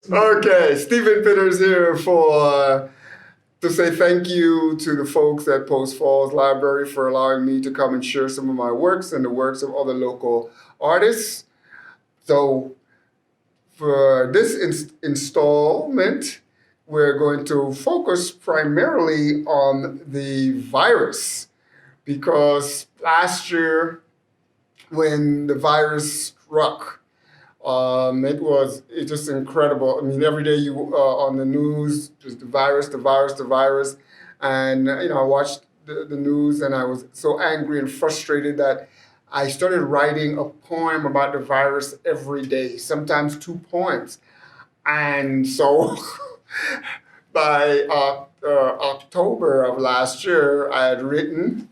Okay, Stephen Pitters here for to say thank you to the folks at Post Falls Library for allowing me to come and share some of my works and the works of other local artists. So, for this installment, we're going to focus primarily on the virus because last year, when the virus struck, it's just incredible. I mean, every day you on the news, just the virus, the virus, and I watched the news, and I was so angry and frustrated that I started writing a poem about the virus every day, sometimes two poems, and so by October of last year, I had written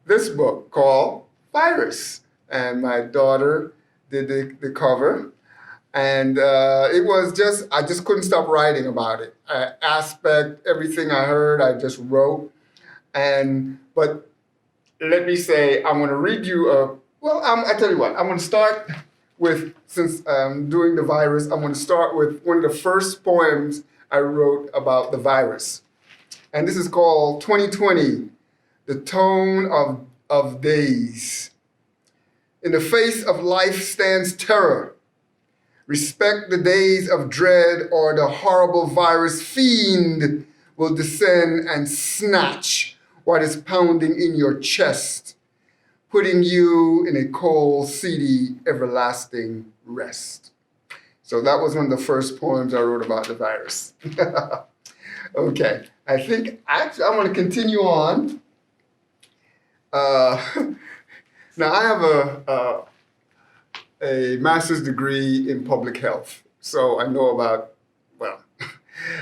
this book called Virus, and my daughter did the cover, and it was just I just couldn't stop writing about it. Everything I heard, I just wrote, and but let me say I'm going to read you a I tell you what, I'm going to start with, since I'm doing the virus, I'm going to start with one of the first poems I wrote about the virus, and this is called 2020, the tone of days. In the face of life stands terror. Respect the days of dread, or the horrible virus fiend will descend and snatch what is pounding in your chest, putting you in a cold, seedy, everlasting rest. So that was one of the first poems I wrote about the virus. Okay, I think actually I'm going to continue on. Now, I have a master's degree in public health, so I know about,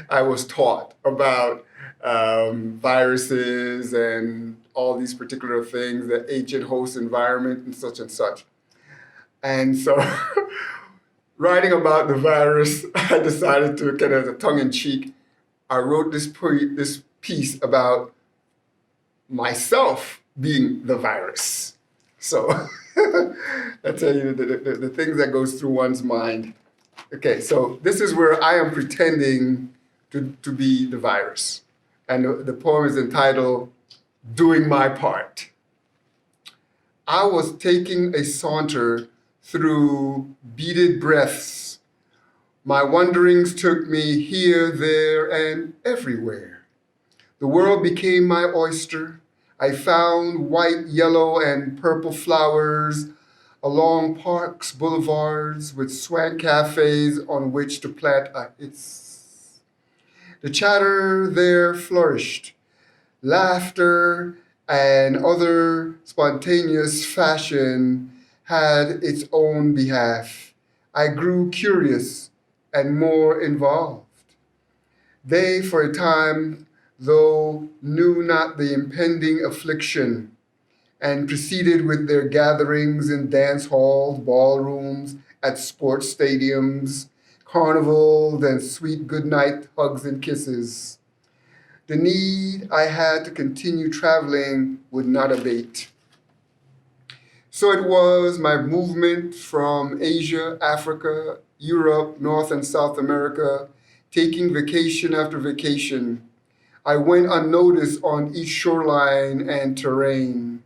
I was taught about viruses and all these particular things, the agent host environment and such and such. And so, writing about the virus, I decided to, kind of as a tongue-in-cheek, I wrote this piece about myself being the virus. So I tell you the things that goes through one's mind. Okay, so this is where I am pretending to be the virus. And the poem is entitled, Doing My Part. I was taking a saunter through beaded breaths. My wanderings took me here, there, and everywhere. The world became my oyster. I found white, yellow, and purple flowers along parks, boulevards, with swank cafes on which to plant a hiss. The chatter there flourished. Laughter and other spontaneous fashion had its own behalf. I grew curious and more involved. They, for a time, though knew not the impending affliction, and proceeded with their gatherings in dance halls, ballrooms, at sports stadiums, carnivals, and sweet goodnight hugs and kisses. The need I had to continue traveling would not abate. So it was my movement from Asia, Africa, Europe, North and South America, taking vacation after vacation. I went unnoticed on each shoreline and terrain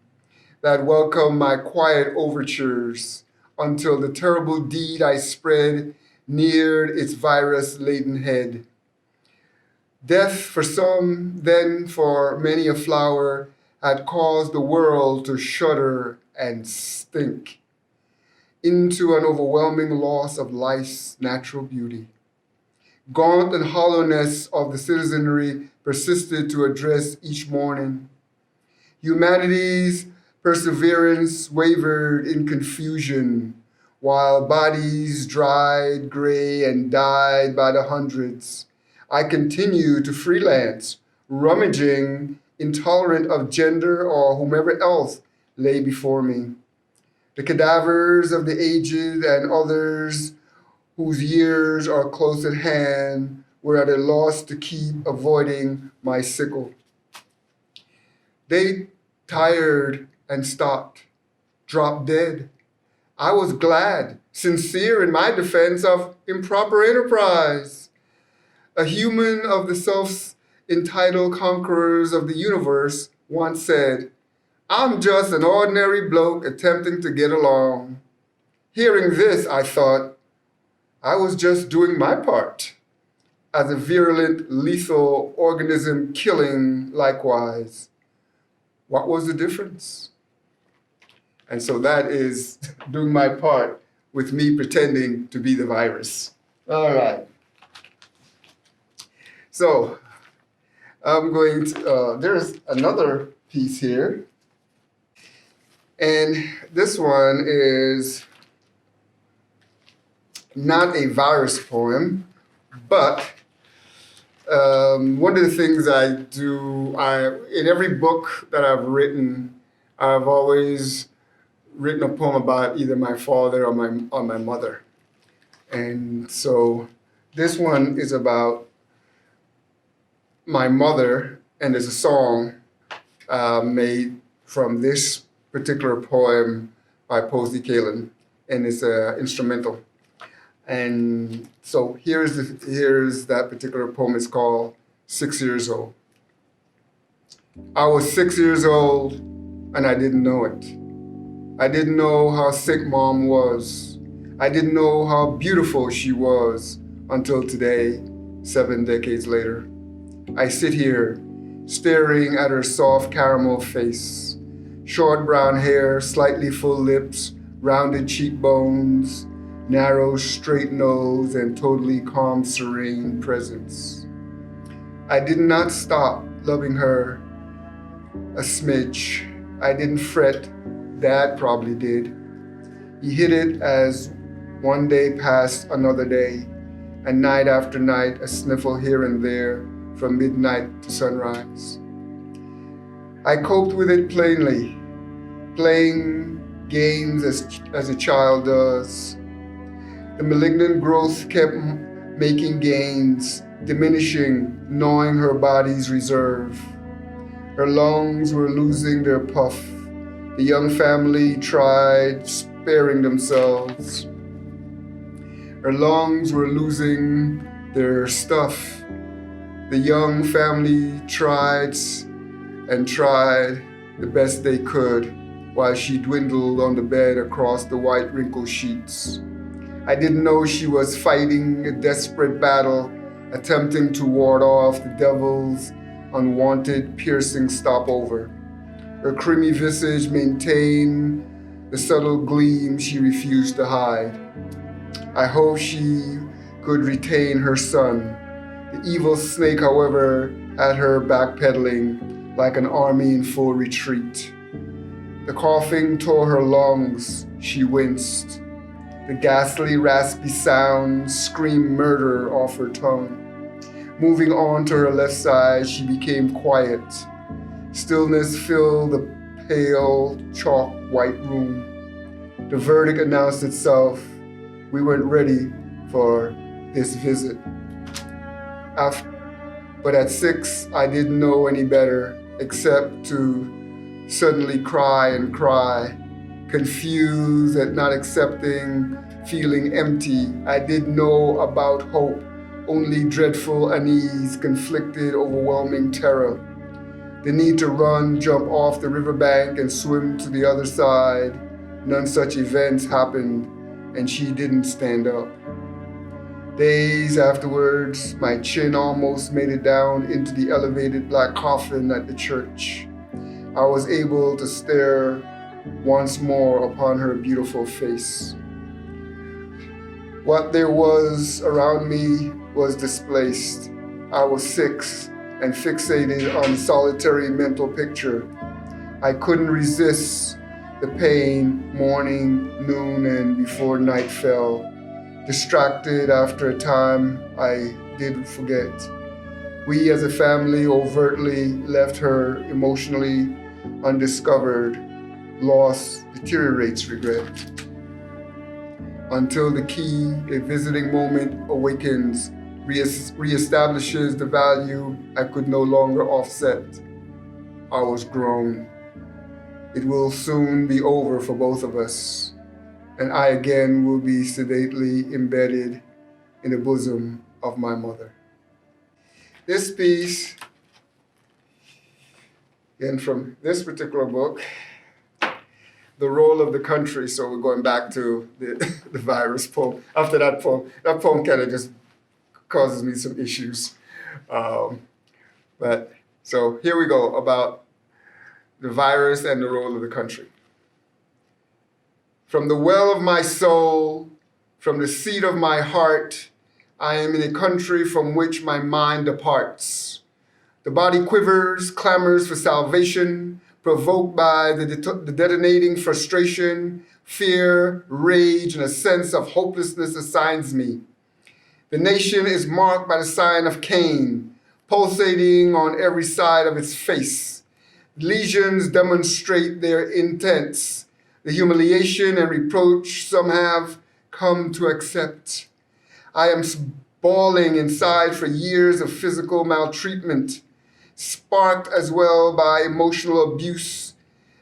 that welcomed my quiet overtures until the terrible deed I spread neared its virus-laden head. Death for some, then for many a flower, had caused the world to shudder and stink into an overwhelming loss of life's natural beauty. Gaunt and hollowness of the citizenry persisted to address each morning. Humanity's perseverance wavered in confusion, while bodies dried, gray, and died by the hundreds. I continued to freelance, rummaging, intolerant of gender or whomever else lay before me. The cadavers of the aged and others whose years are close at hand were at a loss to keep avoiding my sickle. They tired and stopped, dropped dead. I was glad sincere in my defense of improper enterprise. A human of the self-entitled conquerors of the universe once said, "I'm just an ordinary bloke attempting to get along." Hearing this, I thought, I was just doing my part as a virulent, lethal organism killing likewise. What was the difference? And so that is doing my part with me pretending to be the virus. All right. So I'm going to, there's another piece here. And this one is not a virus poem, but one of the things I do, in every book that I've written, I've always written a poem about either my father or my mother. And so this one is about my mother, and there's a song made from this particular poem by Posey Kalin, and it's an instrumental. And so here's that particular poem. It's called 6 Years Old. I was 6 years old and I didn't know it. I didn't know how sick Mom was. I didn't know how beautiful she was until today, 7 decades later. I sit here staring at her soft caramel face, short brown hair, slightly full lips, rounded cheekbones, narrow, straight nose, and totally calm, serene presence. I did not stop loving her a smidge. I didn't fret. Dad probably did. He hid it as one day passed another day, and night after night, a sniffle here and there from midnight to sunrise. I coped with it plainly, playing games as a child does. The malignant growth kept making gains, diminishing, gnawing her body's reserve. Her lungs were losing their puff. The young family tried sparing themselves. Her lungs were losing their stuff. The young family tried and tried the best they could while she dwindled on the bed across the white wrinkled sheets. I didn't know she was fighting a desperate battle, attempting to ward off the devil's unwanted, piercing stopover. Her creamy visage maintained the subtle gleam she refused to hide. I hoped she could retain her son. The evil snake, however, had her backpedaling like an army in full retreat. The coughing tore her lungs. She winced. The ghastly, raspy sound screamed murder off her tongue. Moving on to her left side, she became quiet. Stillness filled the pale, chalk white room. The verdict announced itself. We weren't ready for this visit. But at 6, I didn't know any better except to suddenly cry and cry. Confused at not accepting, feeling empty. I didn't know about hope, only dreadful unease, conflicted, overwhelming terror. The need to run, jump off the riverbank, and swim to the other side. None such events happened, and she didn't stand up. Days afterwards, my chin almost made it down into the elevated black coffin at the church. I was able to stare once more upon her beautiful face. What there was around me was displaced. I was 6 and fixated on the solitary mental picture. I couldn't resist the pain, morning, noon, and before night fell. Distracted after a time, I did forget. We as a family overtly left her emotionally undiscovered. Loss deteriorates regret. Until the key, a visiting moment awakens, reestablishes the value I could no longer offset. I was grown. It will soon be over for both of us. and I again will be sedately embedded in the bosom of my mother. This piece, again from this particular book, The Role of the Country. So we're going back to the virus poem. After that poem kind of just causes me some issues. But so here we go about the virus and the role of the country. From the well of my soul, from the seat of my heart, I am in a country from which my mind departs. The body quivers, clamors for salvation, provoked by the detonating frustration, fear, rage, and a sense of hopelessness assigns me. The nation is marked by the sign of Cain, pulsating on every side of its face. Lesions demonstrate their intents, the humiliation and reproach some have come to accept. I am bawling inside for years of physical maltreatment, sparked as well by emotional abuse.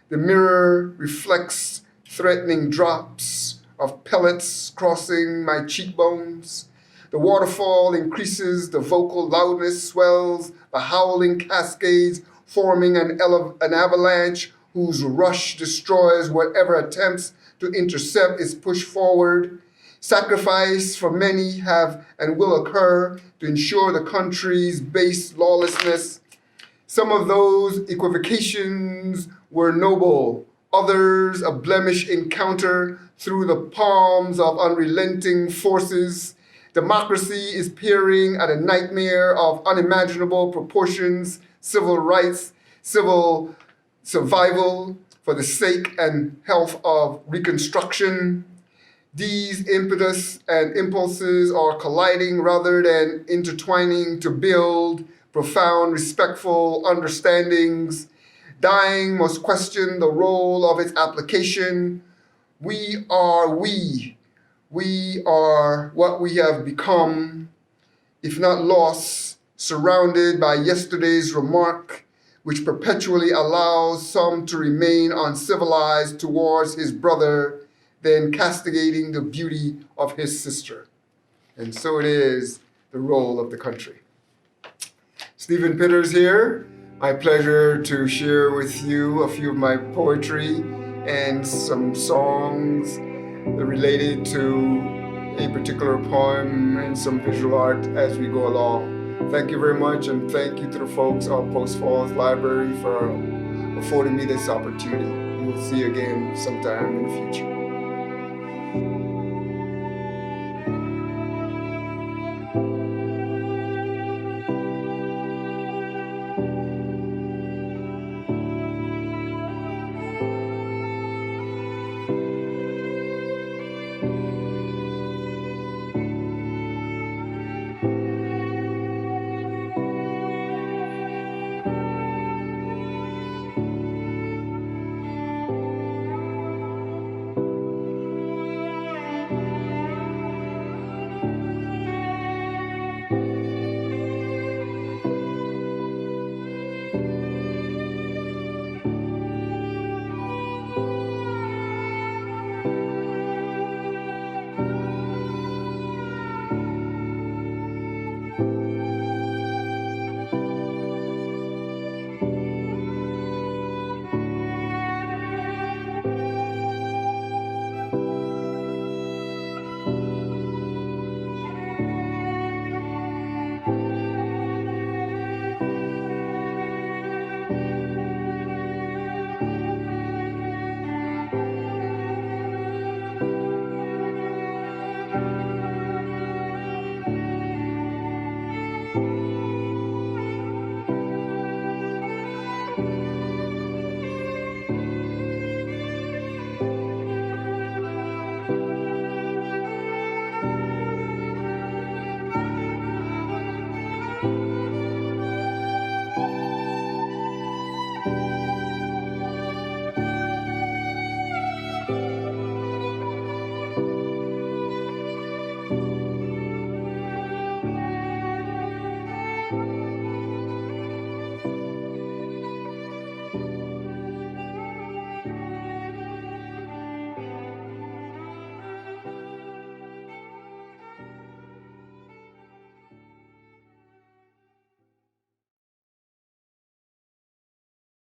The mirror reflects threatening drops of pellets crossing my cheekbones. The waterfall increases, the vocal loudness swells, the howling cascades forming an avalanche whose rush destroys whatever attempts to intercept its push forward. Sacrifice for many have and will occur to ensure the country's base lawlessness. Some of those equivocations were noble, others a blemish encounter through the palms of unrelenting forces. Democracy is peering at a nightmare of unimaginable proportions, civil rights, civil survival for the sake and health of reconstruction. These impetus and impulses are colliding rather than intertwining to build profound, respectful understandings. Dying must question the role of its application. We are we. We are what we have become, if not lost, surrounded by yesterday's remark, which perpetually allows some to remain uncivilized towards his brother, then castigating the beauty of his sister. And so it is the role of the country. Stephen Pitters here. My pleasure to share with you a few of my poetry and some songs related to a particular poem and some visual art as we go along. Thank you very much, and thank you to the folks of Post Falls Library for affording me this opportunity. We will see you again sometime in the future.